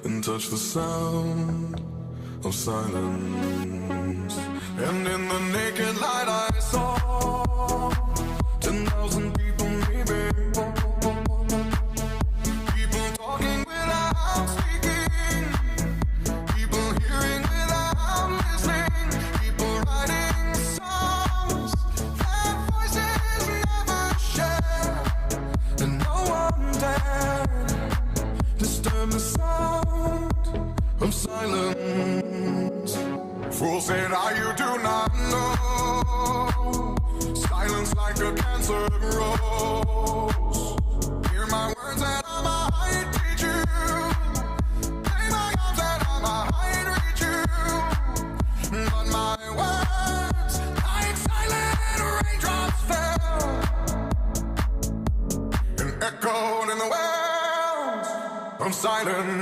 and touch the sound of silence. And in the naked light I saw 10,000 people maybe, people talking without speaking, people hearing without listening, people writing songs that voices never share, and no one dared disturb the sound of silence. Fools say now you do not know, silence like a cancer grows. Hear my words and I might teach you, play my arms and I might reach you, but my words like silent raindrops fell and echoed in the wells of silence.